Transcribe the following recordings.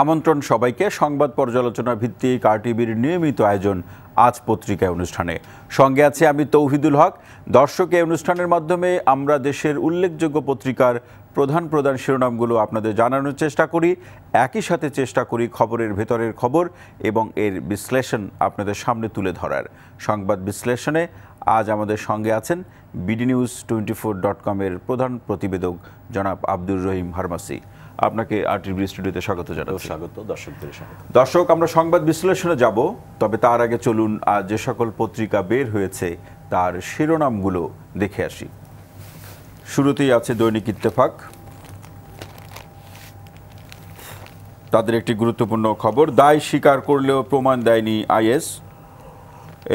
আমন্ত্রণ সবাইকে সংবাদ পর্যালোচনা ভিত্তিক আরটিভির নিয়মিত আয়োজন আজ পত্রিকা অনুষ্ঠানে। সঙ্গে আছে আমি তৌহিদুল হক। দর্শক, এই অনুষ্ঠানের মাধ্যমে আমরা দেশের উল্লেখযোগ্য পত্রিকার প্রধান শিরোনামগুলো আপনাদের জানানোর চেষ্টা করি, একই সাথে চেষ্টা করি খবরের ভেতরের খবর এবং এর বিশ্লেষণ আপনাদের সামনে তুলে ধরার। সংবাদ বিশ্লেষণে আজ আমাদের সঙ্গে আছেন bdnews24.com-এর প্রধান প্রতিবেদক জনাব আব্দুর রহিম ফার্মাসি। আপনাকে আরটিভি স্টুডিওতে স্বাগত জানাচ্ছি। স্বাগত দর্শকদের স্বাগত। দর্শক, আমরা সংবাদ বিশ্লেষণে যাব, তবে তার আগে চলুন আজ যে সকল পত্রিকা বের হয়েছে তার শিরোনামগুলো দেখে আসি। শুরুতেই আছে দৈনিক ইত্তেফাক। তাদের একটি গুরুত্বপূর্ণ খবর, দায় স্বীকার করলেও প্রমাণ দেয়নি আইএস।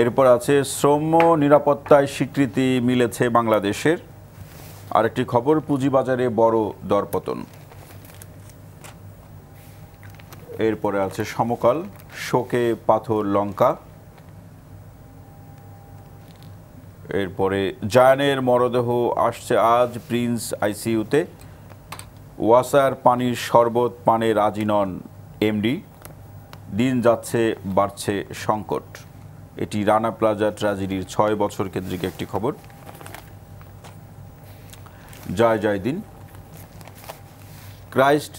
এরপর আছে শ্রম নিরাপত্তায় স্বীকৃতি মিলেছে বাংলাদেশের। আরেকটি খবর, পুঁজিবাজারে বড় দরপতন। এরপরে আছে সমকাল, শোকে পাথর লঙ্কা। এরপরে জায়ানের মরদেহ আসছে আজ প্রিন্স আইসিইউতে। ওয়াসার পানির শরবত পানে রাজি নন এমডি। দিন যাচ্ছে বাড়ছে সংকট। এটি রানা প্লাজা ট্র্যাজেডির 6 বছর কেন্দ্রিক একটি খবর। জয় দিন। ক্রাইস্ট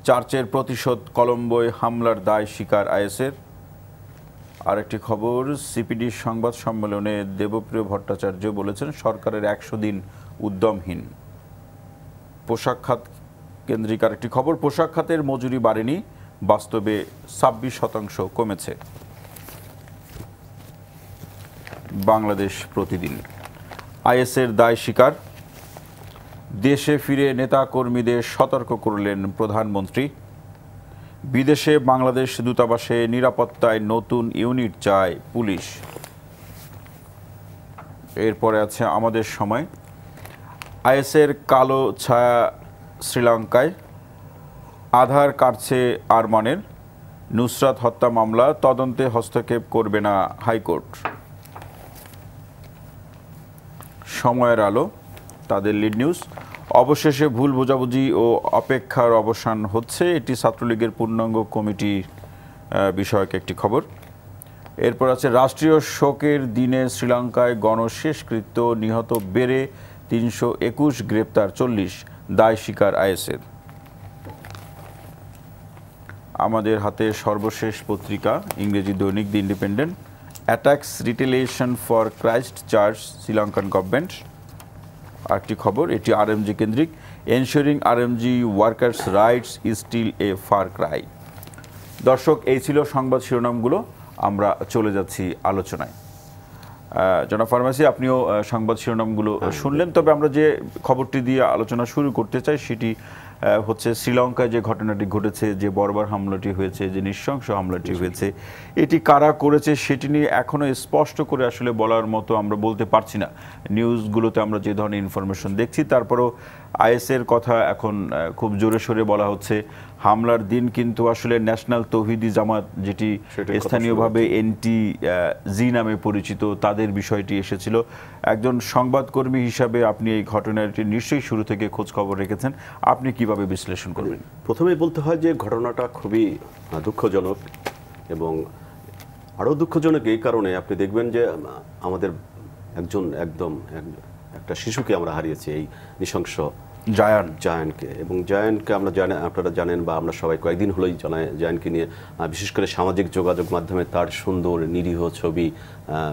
চার্চের প্রতিশোধ, কলম্বোয় হামলার দায় স্বীকার আইএসের। আরেকটি খবর, সিপিডির সংবাদ সম্মেলনে দেবপ্রিয় ভট্টাচার্য বলেছেন সরকারের 100 দিন উদ্যমহীন। পোশাক খাত কেন্দ্রিক আরেকটি খবর, পোশাক খাতের মজুরি বাড়েনি, বাস্তবে 26% কমেছে। বাংলাদেশ প্রতিদিন, আইএসের দায় স্বীকার। দেশে ফিরে নেতাকর্মীদের সতর্ক করলেন প্রধানমন্ত্রী। বিদেশে বাংলাদেশ দূতাবাসে নিরাপত্তায় নতুন ইউনিট চায় পুলিশ। এরপরে আছে আমাদের সময়, আইএসের কালো ছায়া শ্রীলঙ্কায়, আধার কাটছে আরমানের, নুসরাত হত্যা মামলা তদন্তে হস্তক্ষেপ করবে না হাইকোর্ট। সময়ের আলো, তাদের লিড নিউজ, অবশেষে ভুল বোঝাবুঝি ও অপেক্ষার অবসান হচ্ছে, এটি ছাত্রলীগের পূর্ণাঙ্গ কমিটি বিষয়ক একটি খবর। এরপর আছে রাষ্ট্রীয় শোকের দিনে শ্রীলঙ্কায় গণশেষকৃত্য, নিহত বেড়ে 321, গ্রেপ্তার 40, দায় স্বীকার আইএসের। আমাদের হাতে সর্বশেষ পত্রিকা ইংরেজি দৈনিক the independent. Attacks retaliation for Christchurch Sri Lankan government. আরেকটি খবর, এটি আরএমজি কেন্দ্রিক, ensuring RMG workers rights is still a far cry. দর্শক, এই ছিল সংবাদ শিরোনামগুলো। আমরা চলে যাচ্ছি আলোচনায়। জনাব ফার্মাসি, আপনিও সংবাদ শিরোনামগুলো শুনলেন, তবে আমরা যে খবরটি দিয়ে আলোচনা শুরু করতে চাই সেটি হচ্ছে শ্রীলঙ্কায় যে ঘটনাটি ঘটেছে, যে বর্বর হামলাটি হয়েছে, যে নৃশংস হামলাটি হয়েছে, এটি কারা করেছে সেটি নিয়ে এখনও স্পষ্ট করে আসলে বলার মতো আমরা বলতে পারছি না। নিউজগুলোতে আমরা যে ধরনের ইনফরমেশন দেখছি, তারপরও আইএসের কথা এখন খুব জোরে সোরে বলা হচ্ছে। হামলার দিন কিন্তু আসলে ন্যাশনাল তৌহিদি জামাত, যেটি স্থানীয়ভাবে NTG নামে পরিচিত, তাদের বিষয়টি এসেছিল। একজন সংবাদকর্মী হিসাবে আপনি এই ঘটনাটি নিশ্চয়ই শুরু থেকে খোঁজ খবর রেখেছেন, আপনি কিভাবে বিশ্লেষণ করবেন? প্রথমেই বলতে হয় যে ঘটনাটা খুবই দুঃখজনক, এবং আরও দুঃখজনক এই কারণে, আপনি দেখবেন যে আমাদের একটা শিশুকে আমরা হারিয়েছি, এই নৃশংস জায়ানকে। এবং জায়ানকে আপনারা জানেন, বা আমরা সবাই কয়েকদিন হলোই জায়ানকে নিয়ে বিশেষ করে সামাজিক যোগাযোগ মাধ্যমে তার সুন্দর নিরীহ ছবি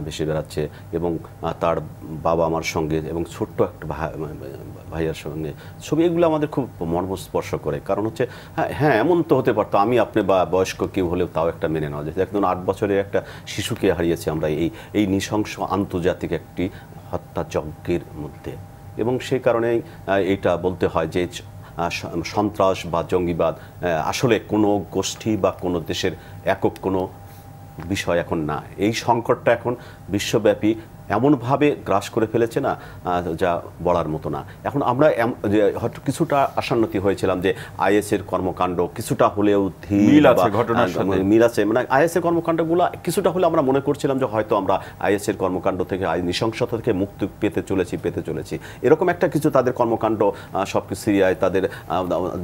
ভেসে বেড়াচ্ছে, এবং তার বাবা মার সঙ্গে এবং ছোট্ট একটা ভাইয়ার সঙ্গে ছবি, এগুলো আমাদের খুব মর্মস্পর্শ করে। কারণ হচ্ছে হ্যাঁ, এমন তো হতে পারতো, আমি আপনি বা বয়স্ক কেউ হলেও তাও একটা মেনে নেওয়া যায়। একদম 8 বছরের একটা শিশুকে হারিয়েছি আমরা এই নৃশংস আন্তর্জাতিক একটি হত্যাযজ্ঞের মধ্যে। এবং সেই কারণেই এটা বলতে হয় যে সন্ত্রাস বা জঙ্গিবাদ আসলে কোনো গোষ্ঠী বা কোনো দেশের একক কোনো বিষয় এখন না। এই সংকটটা এখন বিশ্বব্যাপী এমনভাবে গ্রাস করে ফেলেছে না, যা বলার মতো না। এখন আমরা হয়তো কিছুটা আশান্বিত হয়েছিলাম যে আইএস এর কর্মকাণ্ড কিছুটা হলেও মিল আছে, মানে আইএস এর কর্মকাণ্ডগুলো কিছুটা হলে আমরা মনে করছিলাম যে হয়তো আমরা আইএস এর কর্মকাণ্ড থেকে, নৃশংসতা থেকে মুক্তি পেতে চলেছি এরকম একটা কিছু তাদের কর্মকাণ্ড, সবকিছু সিরিয়ায় তাদের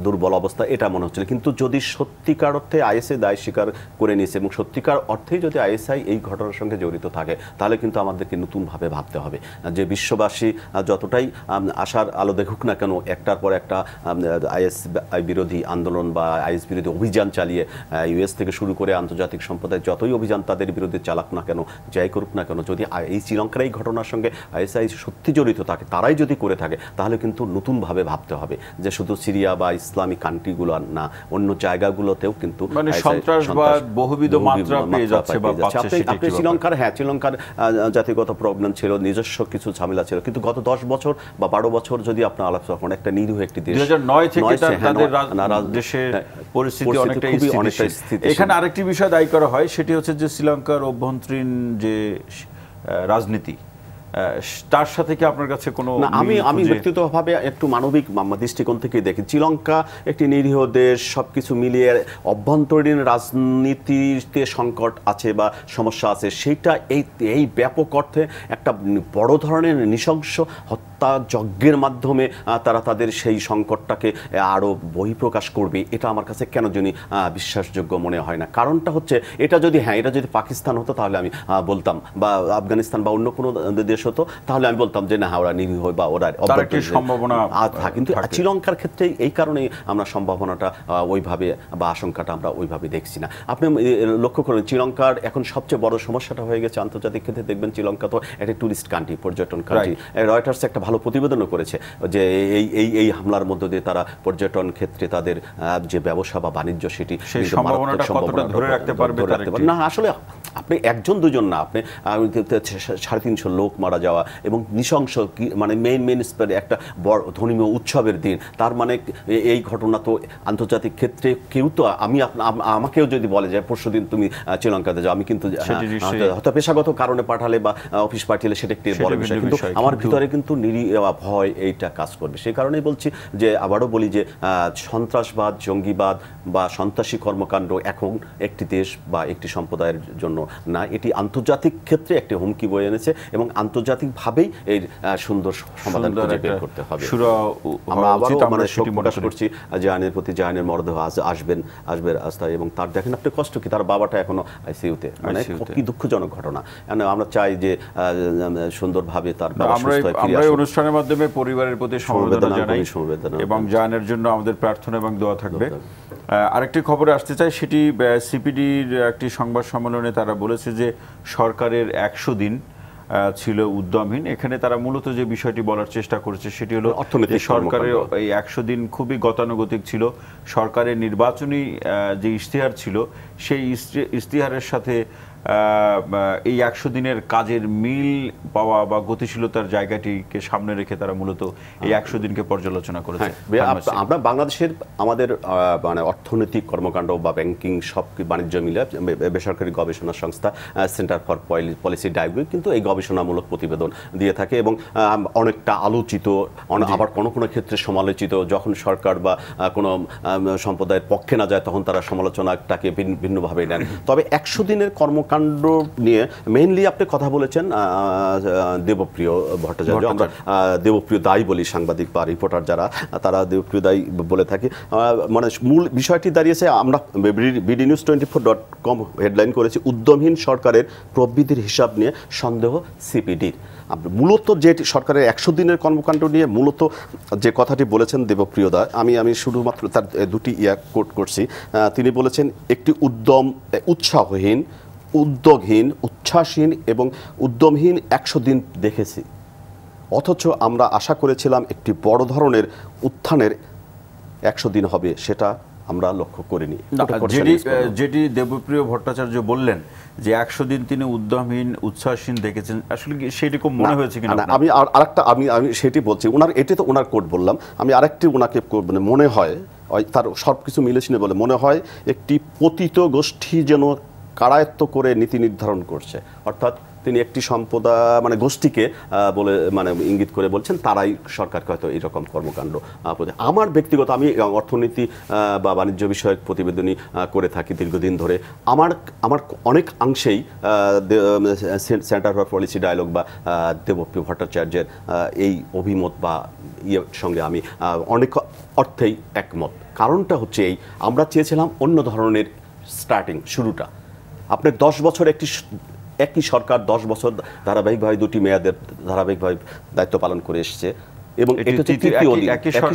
দুর্বল অবস্থা, এটা মনে হচ্ছিল। কিন্তু যদি সত্যিকার অর্থে আইএসএ দায় স্বীকার করে নিয়েছে এবং সত্যিকার অর্থেই যদি আইএসআই এই ঘটনার সঙ্গে জড়িত থাকে, তাহলে কিন্তু আমাদেরকে নতুনভাবে ভাবতে হবে যে বিশ্ববাসী যতটাই আশার আলো দেখুক না কেন, একটার পর একটা আইএসআই বিরোধী আন্দোলন বা আইএস বিরোধী অভিযান চালিয়ে ইউএস থেকে শুরু করে আন্তর্জাতিক সম্প্রদায় যতই অভিযান তাদের বিরুদ্ধে চালাক না কেন, যাই করুক না কেন, যদি এই শ্রীলঙ্কার এই ঘটনার সঙ্গে আইএসআই সত্যি জড়িত থাকে, তারাই যদি করে থাকে, তাহলে কিন্তু নতুনভাবে ভাবতে হবে যে শুধু সিরিয়া বা ইসলামিক কান্ট্রিগুলো না, অন্য জায়গাগুলোতেও কিন্তু সন্ত্রাসবাদ বহুবিধ মাত্রা পেয়ে যাচ্ছে। আপনি শ্রীলঙ্কার জাতিগত প্রবলেম ছিল, নিজস্ব কিছু ঝামেলা ছিল, কিন্তু গত 10 বছর বা 12 বছর যদি আপনার আলোচনা করেন, একটা নিরীহ একটি দেশ 2009 থেকে তাদের দেশের পরিস্থিতি অনেকটাই স্থিতিশীল। এখানে আরেকটি বিষয় দায়ী করা হয়, সেটি হচ্ছে যে শ্রীলঙ্কার অভ্যন্তরীণ যে রাজনীতি, তার সাথে কি আপনার কাছে কোনো? আমি ব্যক্তিগতভাবে একটু মানবিক দৃষ্টিকোণ থেকে দেখি, শ্রীলঙ্কা একটি নিরীহ দেশ, সবকিছু মিলিয়ে অভ্যন্তরীণ রাজনীতিতে সংকট আছে বা সমস্যা আছে, সেইটা এই ব্যাপক অর্থে একটা বড় ধরনের নৃশংস হত্যাযজ্ঞের মাধ্যমে তারা তাদের সেই সংকটটাকে আরও বহিঃপ্রকাশ করবে, এটা আমার কাছে কেন জানি বিশ্বাসযোগ্য মনে হয় না। কারণটা হচ্ছে এটা যদি পাকিস্তান হতো তাহলে আমি বলতাম, বা আফগানিস্তান বা অন্য কোনো দেশ হতো, তাহলে আমি বলতাম যে না, ওরা নিরীহ বা ওরা সম্ভাবনা। কিন্তু শ্রীলঙ্কার ক্ষেত্রে এই কারণেই আমরা সম্ভাবনাটা ওইভাবে বা আশঙ্কাটা আমরা ওইভাবে দেখছি না। আপনি লক্ষ্য করেন, শ্রীলঙ্কার এখন সবচেয়ে বড় সমস্যাটা হয়ে গেছে আন্তর্জাতিক ক্ষেত্রে, দেখবেন শ্রীলঙ্কা তো একটা টুরিস্ট কান্ট্রি, পর্যটন কান্ট্রি। রয়টার্স একটা ভালো প্রতিবেদনও করেছে যে এই হামলার মধ্য দিয়ে তারা পর্যটন ক্ষেত্রে তাদের যে ব্যবসা বা বাণিজ্য, সেটি ধরে রাখতে পারবে না। আসলে আপনি একজন দুজন না, আপনি 350 লোক মারা যাওয়া এবং নৃশংস, মানে মেইন একটা বড় ধর্মীয় উৎসবের দিন, তার মানে এই ঘটনা তো আন্তর্জাতিক ক্ষেত্রে কেউ তো আমাকেও যদি বলে যে পরশুদিন তুমি শ্রীলঙ্কাতে যাও, আমি কিন্তু হয়তো পেশাগত কারণে পাঠালে বা অফিস পাঠালে সেটা একটি বড় বিষয়, কিন্তু আমার ভিতরে কিন্তু ভয় এইটা কাজ করবে। সেই কারণেই বলছি যে, আবারও বলি যে সন্ত্রাসবাদ, জঙ্গিবাদ বা সন্ত্রাসী কর্মকাণ্ড এখন একটি দেশ বা একটি সম্প্রদায়ের জন্য না, এটি আন্তর্জাতিক ক্ষেত্রে একটি হুমকি বয়ে এনেছে এবং আন্তর্জাতিকভাবেই এর সুন্দর সমাধান খুঁজে বের করতে হবে। আমরা আবারও শোক প্রকাশ করছি জাহানের প্রতি, জাহানের মরদেহ আসবে আস্থায়, এবং তার দেখেন আপনি কষ্ট কি, তার বাবাটা এখনো আইসিইউতে, মানে কি দুঃখজনক ঘটনা। আমরা চাই যে সুন্দরভাবে তার বাবা সুস্থ হয়ে ফিরে আসুক। অনুষ্ঠানের মাধ্যমে পরিবারের প্রতি সমবেদনা জানাই এবং জাহানের জন্য আমাদের প্রার্থনা এবং দোয়া থাকবে। আরেকটি খবরে আসতে চাই, সেটি সিপিডির একটি সংবাদ সম্মেলনে তারা বলেছে যে সরকারের 100 দিন ছিল উদ্যমহীন। এখানে তারা মূলত যে বিষয়টি বলার চেষ্টা করেছে সেটি হলো সরকারের এই 100 দিন খুবই গতানুগতিক ছিল। সরকারের নির্বাচনী যে ইশতেহার ছিল, সেই ইশতেহারের সাথে এই 100 দিনের কাজের মিল পাওয়া বা গতিশীলতার জায়গাটিকে সামনে রেখে তারা মূলত এই 100 দিনকে পর্যালোচনা করেছে। আমরা বাংলাদেশের আমাদের মানে অর্থনৈতিক কর্মকাণ্ড বা ব্যাংকিং সব বাণিজ্য মিলে বেসরকারি গবেষণা সংস্থা সেন্টার ফর পলিসি ডায়াগনস্টিক কিন্তু এই গবেষণামূলক প্রতিবেদন দিয়ে থাকে এবং অনেকটা আলোচিত, আবার কোনো ক্ষেত্রে সমালোচিত। যখন সরকার বা কোনো সম্প্রদায়ের পক্ষে না যায়, তখন তারা সমালোচনাটাকে ভিন্নভাবে নেন। তবে 100 দিনের কর্মকাণ্ড নিয়ে মেইনলি আপনি কথা বলেছেন দেবপ্রিয় ভট্টাচার্য। আমরা দেবপ্রিয় দাই বলি, সাংবাদিক বা রিপোর্টার যারা, তারা দেবপ্রিয় দাই বলে থাকি। মানে মূল বিষয়টি দাঁড়িয়েছে, আমরা bdnews24.com হেডলাইন করেছি, উদ্যমহীন সরকারের প্রবৃদ্ধির হিসাব নিয়ে সন্দেহ সিপিডির। মূলত যে সরকারের 100 দিনের কর্মকাণ্ড নিয়ে মূলত যে কথাটি বলেছেন দেবপ্রিয় দা, আমি শুধুমাত্র তার দুটি কোট করছি। তিনি বলেছেন, একটি উৎসাহহীন, উদ্যোগহীন, উচ্ছ্বাসহীন এবং উদ্যমহীন 100 দিন দেখেছি, অথচ আমরা আশা করেছিলাম একটি বড় ধরনের উত্থানের 100 দিন হবে, সেটা আমরা লক্ষ্য করিনি। যেটি দেবপ্রিয় ভট্টাচার্য বললেন যে 100 দিন তিনি উদ্যমহীন, উচ্ছ্বাসহীন দেখেছেন, আসলে সেটি খুব মনে হয়েছে কিনা? আমি আরেকটা আমি সেটি বলছি, এটি তো ওনার কোট বললাম, আমি আরেকটি ওনাকে মনে হয় তার সব কিছু মিলেছিল বলে মনে হয় একটি পতিত গোষ্ঠী যেন কারায়ত্ত করে নীতি নির্ধারণ করছে, অর্থাৎ তিনি একটি সম্প্রদা মানে গোষ্ঠীকে বলে মানে ইঙ্গিত করে বলছেন তারাই সরকারকে হয়তো এরকম কর্মকাণ্ড। আমার ব্যক্তিগত, আমি অর্থনীতি বা বাণিজ্য বিষয়ক প্রতিবেদনী করে থাকি দীর্ঘদিন ধরে। আমার অনেক অংশেই সেন্টার ফর পলিসি ডায়ালগ বা দেবপ্রিয় ভট্টাচার্যের এই অভিমত বা সঙ্গে আমি অনেক অর্থেই একমত। কারণটা হচ্ছে এই, আমরা চেয়েছিলাম অন্য ধরনের শুরুটা। আপনার 10 বছর একই সরকার 10 বছর ধারাবাহিকভাবে 2টি মেয়াদের ধারাবাহিকভাবে দায়িত্ব পালন করে এসেছে এবং এটা হচ্ছে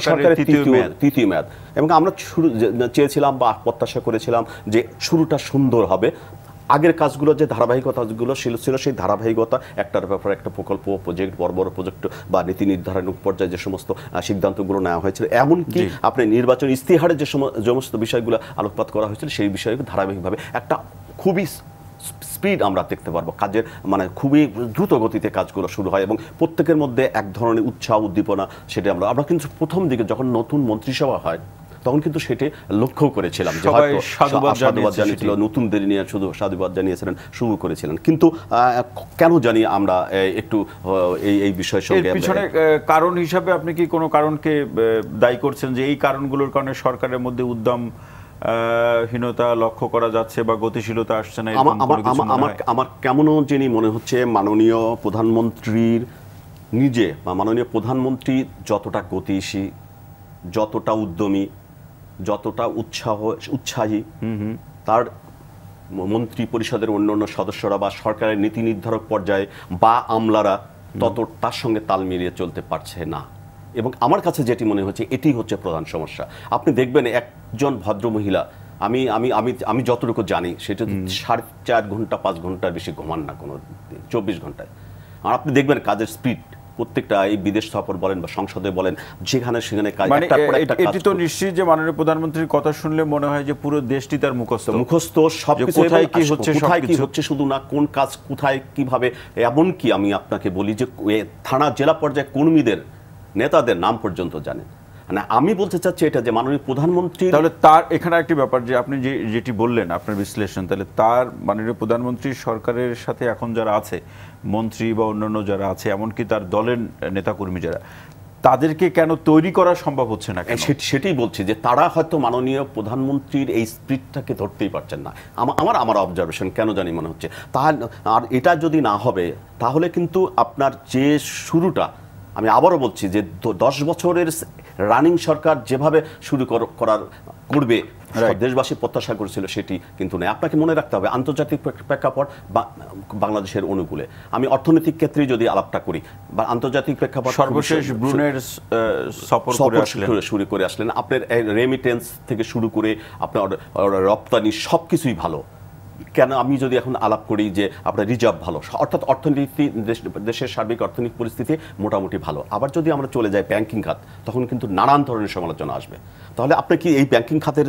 সরকারের তৃতীয় মেয়াদ। এবং আমরা চেয়েছিলাম বা প্রত্যাশা করেছিলাম যে শুরুটা সুন্দর হবে। আগের কাজগুলো যে ধারাবাহিকতাগুলো ছিল সেই ধারাবাহিকতা, একটার ব্যাপারে একটা প্রকল্প, প্রজেক্ট, বড় বড় প্রজেক্ট বা নীতি নির্ধারণ পর্যায়ে যে সমস্ত সিদ্ধান্তগুলো নেওয়া হয়েছিল, এমনকি আপনি নির্বাচন ইস্তিহারে যে সমস্ত বিষয়গুলো আলোকপাত করা হয়েছিল সেই বিষয়ে ধারাবাহিকভাবে একটা খুবই স্পিড আমরা দেখতে পারবো কাজের, মানে খুবই দ্রুত গতিতে কাজগুলো শুরু হয় এবং প্রত্যেকের মধ্যে এক ধরনের উৎসাহ উদ্দীপনা, সেটা আমরা কিন্তু প্রথম দিকে যখন নতুন মন্ত্রিসভা হয় তখন কিন্তু সেটি লক্ষ্য করেছিলাম যে হয়তো সাধুবাদ জানিয়েছিল, নতুনদের নিয়ে শুধু সাধুবাদ জানিয়েছিলেন, শুরু করেছিলেন। কিন্তু কেন জানি আমরা একটু এই বিষয়ের সঙ্গে পিছনে কারণ হিসাবে আপনি কি কোনো কারণকে দায়ী করছেন যে এই কারণগুলোর কারণে সরকারের মধ্যে উদ্যম হীনতা লক্ষ্য করা যাচ্ছে বা গতিশীলতা আসছে না? আমার কেমনও যিনি মনে হচ্ছে মাননীয় প্রধানমন্ত্রীর নিজে বা মাননীয় প্রধানমন্ত্রী যতটা গতিশীল, যতটা উদ্যমী, যতটা উৎসাহী, তার মন্ত্রী পরিষদের অন্যান্য সদস্যরা বা সরকারের নীতি নির্ধারক পর্যায়ে বা আমলারা তার সঙ্গে তাল মিলিয়ে চলতে পারছে না। এবং আমার কাছে যেটি মনে হচ্ছে এটি হচ্ছে প্রধান সমস্যা। আপনি দেখবেন একজন ভদ্রমহিলা, আমি আমি আমি আমি যতটুকু জানি সেটা 4.5 ঘন্টা 5 ঘন্টার বেশি ঘুমান না কোনো 24 ঘন্টায়। আর আপনি দেখবেন কাজের স্পিড প্রত্যেকটা, এই বিদেশ সফর বলেন বা সংসদে বলেন, যেখানে সেখানে কাজ। এটি তো নিশ্চিত যে মাননীয় প্রধানমন্ত্রীর কথা শুনলে মনে হয় যে পুরো দেশটি তার মুখস্থ সবকিছু, কোথায় কি হচ্ছে শুধু না, কোন কাজ কোথায় কিভাবে। এমনকি আমি আপনাকে বলি যে থানা জেলা পর্যায়ে কর্মীদের, নেতাদের নাম পর্যন্ত জানেন। মানে আমি বলতে চাচ্ছি এটা যে মাননীয় প্রধানমন্ত্রী, তাহলে তার এখানে একটি ব্যাপার যে আপনি যেটি বললেন আপনার বিশ্লেষণ, তাহলে তার মাননীয় প্রধানমন্ত্রীর সরকারের সাথে এখন যারা আছে মন্ত্রী বা অন্যান্য যারা আছে, এমনকি তার দলের নেতাকর্মী যারা, তাদেরকে কেন তৈরি করা সম্ভব হচ্ছে না? সেটাই বলছি যে তারা হয়তো মাননীয় প্রধানমন্ত্রীর এই স্পিরিটটাকে ধরতেই পারছেন না। আমার অবজারভেশন কেন জানি মনে হচ্ছে। আর এটা যদি না হবে তাহলে কিন্তু আপনার যে শুরুটা, আমি আবারও বলছি যে 10 বছরের রানিং সরকার যেভাবে শুরু করবে দেশবাসী প্রত্যাশা করেছিল সেটি কিন্তু নেই। আপনাকে মনে রাখতে হবে আন্তর্জাতিক প্রেক্ষাপট বাংলাদেশের অনুকূলে। আমি অর্থনৈতিক ক্ষেত্রে যদি আলাপটা করি বা আন্তর্জাতিক প্রেক্ষাপট, সর্বশেষ ব্রুনের সফর শুরু করে আসলেন, আপনার রেমিটেন্স থেকে শুরু করে আপনার রপ্তানি সবকিছুই ভালো। কেন আমি যদি এখন আলাপ করি যে আপনার রিজার্ভ ভালো, অর্থাৎ অর্থনীতি, দেশের সার্বিক অর্থনৈতিক পরিস্থিতি মোটামুটি ভালো। আবার যদি আমরা চলে যাই ব্যাংকিং খাত, তখন কিন্তু নানান ধরনের সমালোচনা আসবে। তাহলে আপনি কি এই ব্যাংকিং খাতের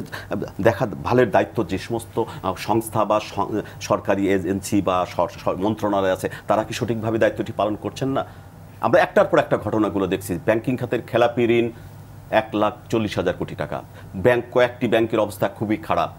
ভালের দায়িত্ব যে সমস্ত সংস্থা বা সরকারি এজেন্সি বা মন্ত্রণালয় আছে, তারা কি সঠিকভাবে দায়িত্বটি পালন করছেন না? আমরা একটার পর একটা ঘটনাগুলো দেখছি। ব্যাংকিং খাতের খেলাপি ঋণ 1,40,000 কোটি টাকা। কয়েকটি ব্যাংকের অবস্থা খুবই খারাপ।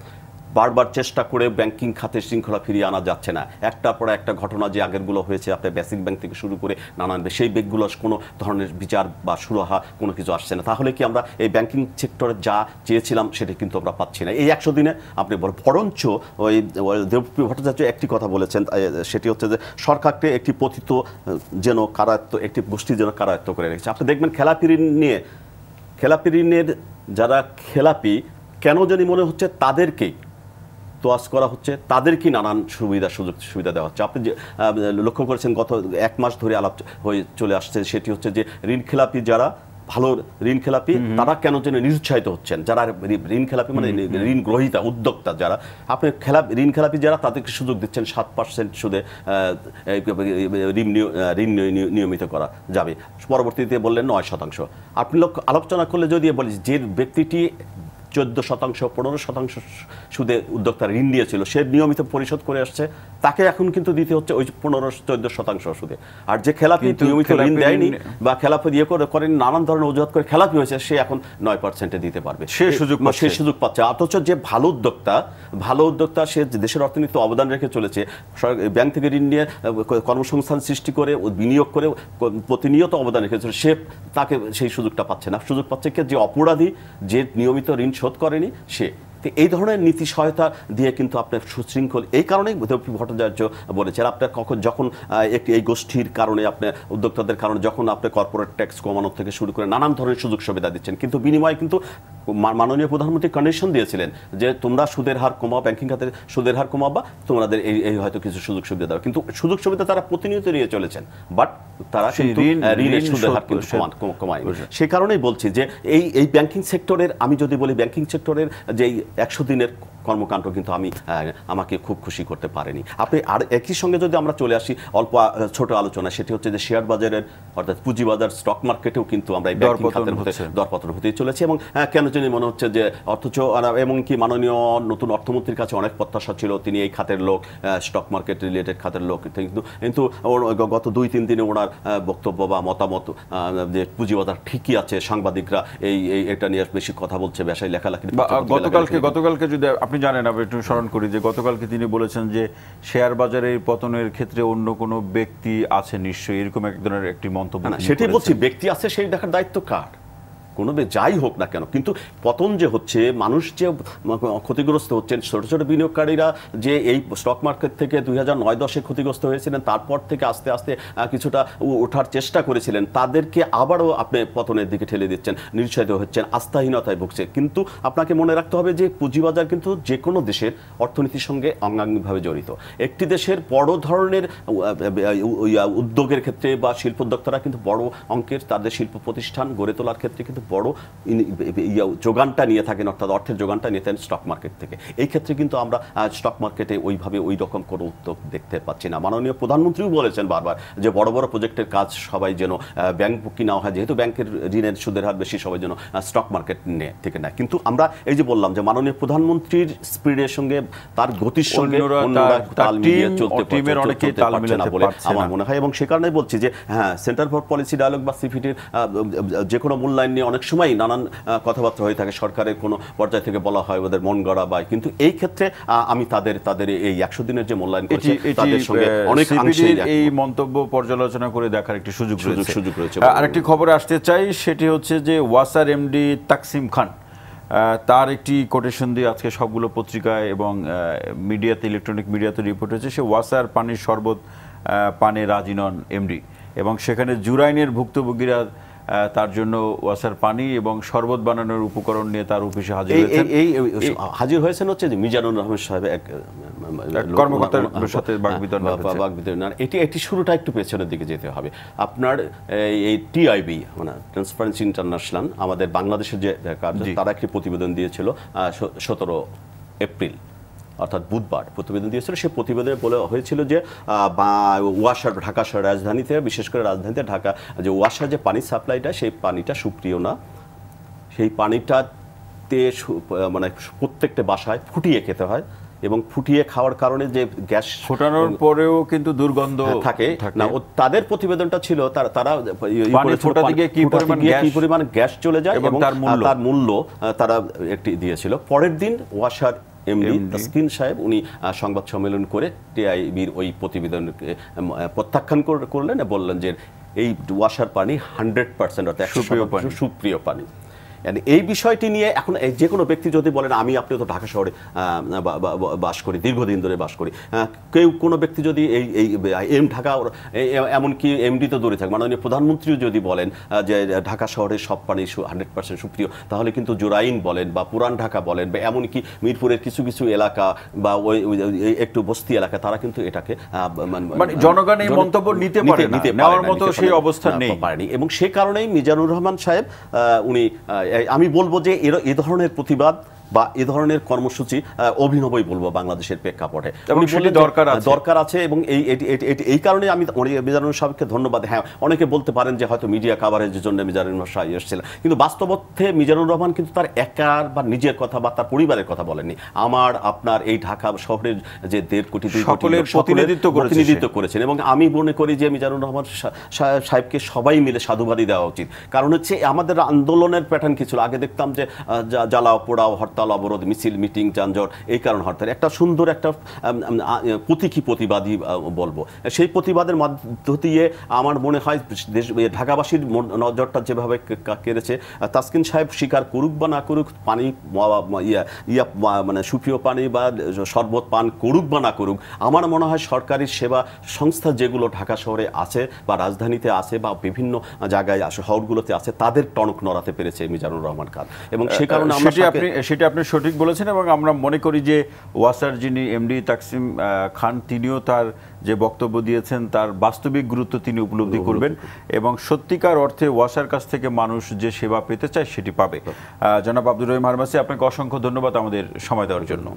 বারবার চেষ্টা করে ব্যাংকিং খাতের শৃঙ্খলা ফিরিয়ে আনা যাচ্ছে না। একটার পর একটা ঘটনা যে আগেরগুলো হয়েছে, আপনার বেসিক ব্যাংক থেকে শুরু করে নানান, সেই ব্যাংকগুলো কোনো ধরনের বিচার বা সুরাহা কোনো কিছু আসছে না। তাহলে কি আমরা এই ব্যাংকিং সেক্টরে যা চেয়েছিলাম সেটা কিন্তু আমরা পাচ্ছি না। এই 100 দিনে আপনি বরঞ্চ ওই দেবপ্রিয় ভট্টাচার্য একটি কথা বলেছেন, সেটি হচ্ছে যে সরকারকে একটি পতিত যেন কারায়ত্ত, একটি গোষ্ঠী যেন কারায়ত্ত করে রেখেছে। আপনি দেখবেন খেলাপি ঋণের যারা খেলাপি, কেন জানি মনে হচ্ছে তাদেরকেই তোয়াজ করা হচ্ছে, তাদেরকে নানান সুযোগ সুবিধা দেওয়া হচ্ছে। আপনি যে লক্ষ্য করেছেন গত 1 মাস ধরে আলাপ হয়ে চলে আসছে, সেটি হচ্ছে যে ঋণ খেলাপি যারা, ভালো ঋণ খেলাপি, তারা কেন যেন নিরুৎসাহিত হচ্ছেন। যারা ঋণ খেলাপি মানে ঋণ গ্রহীতা, উদ্যোক্তা যারা, আপনি ঋণ খেলাপি যারা, তাদেরকে সুযোগ দিচ্ছেন 7% সুদে ঋণ নিয়মিত করা যাবে। পরবর্তীতে বললেন 9%। আপনি আলোচনা করলে যদি বলি যে ব্যক্তিটি 14%, 15% সুদে উদ্যোক্তারা ঋণ নিয়েছিল, সে নিয়মিত পরিশোধ করে আসছে, তাকে এখন কিন্তু দিতে হচ্ছে ওই 15-14% সুদে। আর যে খেলাপি নিয়মিত ঋণ দেয়নি বা খেলাপি দিয়ে করেন নানান ধরনের অজুহাত করে খেলাপি হয়েছে, সে এখন 9% দিতে পারবে, সে সুযোগ পাচ্ছে। অথচ যে ভালো উদ্যোক্তা সে দেশের অর্থনীতিতে অবদান রেখে চলেছে, ব্যাংক থেকে ঋণ নিয়ে কর্মসংস্থান সৃষ্টি করে বিনিয়োগ করে প্রতিনিয়ত অবদান রেখে চলেছে, তাকে সেই সুযোগটা পাচ্ছে না। সুযোগ পাচ্ছে কি, যে অপরাধী, যে নিয়মিত ঋণ শোধ করেনি সে। এই ধরনের নীতি সহায়তা দিয়ে কিন্তু আপনার সুশৃঙ্খল, এই কারণেই দেবপ্রিয় ভট্টাচার্য যখন আপনার যখন এই গোষ্ঠীর কারণে, আপনার উদ্যোক্তাদের কারণে যখন আপনি কর্পোরেট ট্যাক্স কমানোর থেকে শুরু করে নানান ধরনের সুযোগ সুবিধা দিচ্ছেন, কিন্তু বিনিময়ে কিন্তু মাননীয় প্রধানমন্ত্রী কন্ডিশন দিয়েছিলেন যে তোমরা সুদের হার কমাও, ব্যাংকিং খাতে সুদের হার কমাবা, তোমাদের এই হয়তো কিছু সুযোগ সুবিধা দাও। কিন্তু সুযোগ সুবিধা তারা প্রতিনিয়ত নিয়ে চলেছেন, বাট তারা ঋণের সুদের হার কিন্তু কমায়। সে কারণেই বলছি যে এই ব্যাংকিং সেক্টরের, আমি যদি বলি ব্যাংকিং সেক্টরের যে 100 দিনের কর্মকাণ্ড কিন্তু আমাকে খুব খুশি করতে পারেনি। আপনি আর একই সঙ্গে যদি আমরা চলে আসি অল্প ছোট আলোচনা, সেটি হচ্ছে যে শেয়ার বাজারের অর্থাৎ পুঁজিবাজার স্টক মার্কেটেও কিন্তু আমরা এই ব্যাংকিং খাতের মধ্যে দরপতন হতেই চলেছে। এবং কেন জানি মনে হচ্ছে যে অথচ এমনকি মাননীয় নতুন অর্থমন্ত্রীর কাছে অনেক প্রত্যাশা ছিল, তিনি এই খাতের লোক, স্টক মার্কেট রিলেটেড খাতের লোক, কিন্তু গত 2-3 দিনে ওনার বক্তব্য বা মতামত যে পুঁজিবাজার ঠিকই আছে, সাংবাদিকরা এটা নিয়ে বেশি কথা বলছে, বেশাই লেখালেখি। গতকালকে যদি আপনি জানেন, আমি একটু স্মরণ করি যে গতকালকে তিনি বলেছেন যে শেয়ার বাজারের পতনের ক্ষেত্রে অন্য কোনো ব্যক্তি আছে নিশ্চয়ই, এরকম এক ধরনের একটি মন্তব্য। সেটাই বলছি, ব্যক্তি আছে সেই দেখার দায়িত্ব কার? কোনো যাই হোক না কেন, কিন্তু পতন যে হচ্ছে, মানুষ যে ক্ষতিগ্রস্ত হচ্ছেন, ছোট ছোট বিনিয়োগকারীরা যে এই স্টক মার্কেট থেকে 2009-10 ক্ষতিগ্রস্ত হয়েছিলেন, তারপর থেকে আস্তে আস্তে কিছুটা ওঠার চেষ্টা করেছিলেন, তাদেরকে আবারও আপনি পতনের দিকে ঠেলে দিচ্ছেন, নিরুৎসাহিত হচ্ছেন, আস্থাহীনতায় ভুগছে। কিন্তু আপনাকে মনে রাখতে হবে যে পুঁজিবাজার কিন্তু যে কোনো দেশের অর্থনীতির সঙ্গে অঙ্গাঙ্গিভাবে জড়িত। একটি দেশের বড় ধরনের উদ্যোগের ক্ষেত্রে বা শিল্পোদ্যোক্তারা কিন্তু বড় অঙ্কের তাদের শিল্প প্রতিষ্ঠান গড়ে তোলার ক্ষেত্রে কিন্তু বড় যোগানটা নিয়ে থাকেন, অর্থাৎ অর্থের যোগানটা নিয়ে থাকেন স্টক মার্কেট থেকে। এই ক্ষেত্রে কিন্তু আমরা স্টক মার্কেটে ওইভাবে ওই রকম কোনো উদ্যোগ দেখতে পাচ্ছি না। মাননীয় প্রধানমন্ত্রীও বলেছেন বারবার যে বড় বড় প্রজেক্টের কাজ সবাই যেন ব্যাংক বুকি নেওয়া হয়, যেহেতু ব্যাংকের ঋণের সুদের হার বেশি, সবাই যেন স্টক মার্কেট থেকে নেয়। কিন্তু আমরা এই যে বললাম যে মাননীয় প্রধানমন্ত্রীর স্পিডের সঙ্গে, তার গতির সঙ্গে তাল মিলিয়ে চলতে পারছে না বলে আমার মনে হয়। এবং সে কারণে বলছি যে হ্যাঁ, সেন্টার ফর পলিসি ডায়ালগ বা সিপিটির যে কোনো মূল্যায়ন নিয়ে অনেক সময় নানান কথাবার্তা হয়ে থাকে, সরকারের কোনো পর্যায় থেকে বলা হয় ওদের মন গড়া বাই, কিন্তু এই ক্ষেত্রে আমি তাদের এই 100 দিনের যে মূল্যায়ন করেছি তাদের সঙ্গে অনেক অংশে এই মন্তব্য পর্যালোচনা করে দেখার একটি সুযোগ রয়েছে। আরেকটি খবর আসতে চাই, সেটি হচ্ছে যে ওয়াসার এমডি তাকসিম খান, তার একটি কোটেশন দিয়ে আজকে সবগুলো পত্রিকায় এবং মিডিয়াতে, ইলেকট্রনিক মিডিয়াতে রিপোর্ট হয়েছে, সে ওয়াসার পানির শরবত পানে রাজি নন এমডি, এবং সেখানে জুরাইনের ভুক্তভোগীরা তার জন্য ওয়াসার পানি এবং শরবত বানানোর উপকরণ নিয়ে তার অফিসে হাজির হয়েছেন হচ্ছে যে মিজানুর রহমান সাহেব এক কর্মকর্তার সাথে বাগবিতণ্ডা। এটি শুরুটা একটু পেছনের দিকে যেতে হবে। আপনার এই টিআইবি মানে ট্রান্সপারেন্সি ইন্টারন্যাশনাল, আমাদের বাংলাদেশের যে কার্য, তারা একটি প্রতিবেদন দিয়েছিল 17 এপ্রিল অর্থাৎ বুধবার প্রতিবেদন দিয়েছিল। সে প্রতিবেদনে বলা হয়েছিল যে ওয়াসার, ঢাকা শহর রাজধানীতে, বিশেষ করে রাজধানীতে ঢাকা যে ওয়াসার যে পানির সাপ্লাইটা, সেই পানিটা সুপ্রিয় না, সেই পানিটাতে মানে প্রত্যেকটা বাসায় ফুটিয়ে খেতে হয়, এবং ফুটিয়ে খাওয়ার কারণে যে গ্যাস ফোটানোর পরেও কিন্তু দুর্গন্ধ থাকে না। তাদের প্রতিবেদনটা ছিল তারা কি পরিমাণ গ্যাস চলে যায় এবং তার মূল্য তারা একটি দিয়েছিল। পরের দিন ওয়াসার এমডি তাসকিন সাহেব উনি সংবাদ সম্মেলন করে টিআইবির ওই প্রতিবেদনকে প্রত্যাখ্যান করলেন, বললেন যে এই ওয়াসার পানি 100% অর্থাৎ সুপ্রিয় পানি। এই বিষয়টি নিয়ে এখন যে কোনো ব্যক্তি যদি বলেন, আমি আপনি তো ঢাকা শহরে বাস করি, দীর্ঘদিন ধরে বাস করি, কেউ কোনো ব্যক্তি যদি এই ঢাকা, এমনকি এমডি তো দূরে থাকে, মাননীয় প্রধানমন্ত্রীও যদি বলেন যে ঢাকা শহরের সব পানি 100% সুপ্রিয়, তাহলে কিন্তু জোরাইন বলেন বা পুরান ঢাকা বলেন বা এমনকি মিরপুরের কিছু কিছু এলাকা বা ওই একটু বস্তি এলাকা, তারা কিন্তু এটাকে মানে জনগণ এই মন্তব্য নিতে পারে না, নেওয়ার মতো সেই অবস্থা নেই পারেনি। এবং সে কারণেই মিজানুর রহমান সাহেব উনি, আমি বলবো যে এ ধরনের প্রতিবাদ বা এ ধরনের কর্মসূচি অভিনবই বলবো বাংলাদেশের প্রেক্ষাপটে, এবং সেটি দরকার আছে এবং এই কারণে আমি মিজানুর সাহেবকে ধন্যবাদ। হ্যাঁ, অনেকে বলতে পারেন যে হয়তো মিডিয়া কাভারেজের জন্য মিজানুর সাহেব এসেছিলেন, কিন্তু বাস্তবতে মিজানুর রহমান কিন্তু তার একার বা নিজের কথা বা তার পরিবারের কথা বলেননি। আমার আপনার এই ঢাকা শহরের যে 1.5 কোটি 2 কোটি প্রতিনিধিত্ব করেছেন, এবং আমি মনে করি যে মিজানুর রহমান সাহেবকে সবাই মিলে সাধুবাদী দেওয়া উচিত। কারণ হচ্ছে আমাদের আন্দোলনের প্যাটার্ন কি ছিল, আগে দেখতাম যে জ্বালাও পোড়াও, হরতাল অবরোধ, মিছিল মিটিং, যানজট, এই কারণ হরতাল। একটা সুন্দর একটা প্রতীকী প্রতিবাদী বলবো, সেই প্রতিবাদের মধ্য দিয়ে আমার মনে হয় ঢাকাবাসীর নজরটা যেভাবে কেড়েছে, তাসকিন সাহেব স্বীকার করুক বা না করুক, পানি মানে সুপ্রিয় পানি বা শরবত পান করুক বা না করুক, আমার মনে হয় সরকারি সেবা সংস্থা যেগুলো ঢাকা শহরে আছে বা রাজধানীতে আছে বা বিভিন্ন জায়গায় শহরগুলোতে আছে, তাদের টনক নড়াতে পেরেছে মিজানুর রহমান খান। এবং সেই কারণে সেটি আপনি সঠিক বলেছেন, এবং আমরা মনে করি যে ওয়াসার যিনি এমডি তাসকিন খান, তিনিও তার যে বক্তব্য দিয়েছেন তার বাস্তবিক গুরুত্ব তিনি উপলব্ধি করবেন, এবং সত্যিকার অর্থে ওয়াসার কাছ থেকে মানুষ যে সেবা পেতে চায় সেটি পাবে। জনাব আব্দুর রহিম হারমাসি, আপনাকে অসংখ্য ধন্যবাদ আমাদের সময় দেওয়ার জন্য।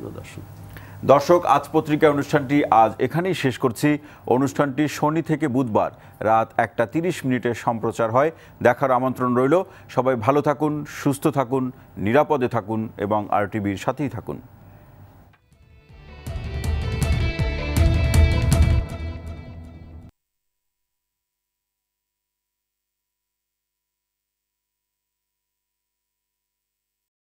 দর্শক, আজ পত্রিকা অনুষ্ঠানটি আজ এখানেই শেষ করছি। অনুষ্ঠানটি শনি থেকে বুধবার রাত 1:30 সম্প্রচার হয়। দেখার আমন্ত্রণ রইল। সবাই ভালো থাকুন, সুস্থ থাকুন, নিরাপদে থাকুন এবং RTVর সাথেই থাকুন।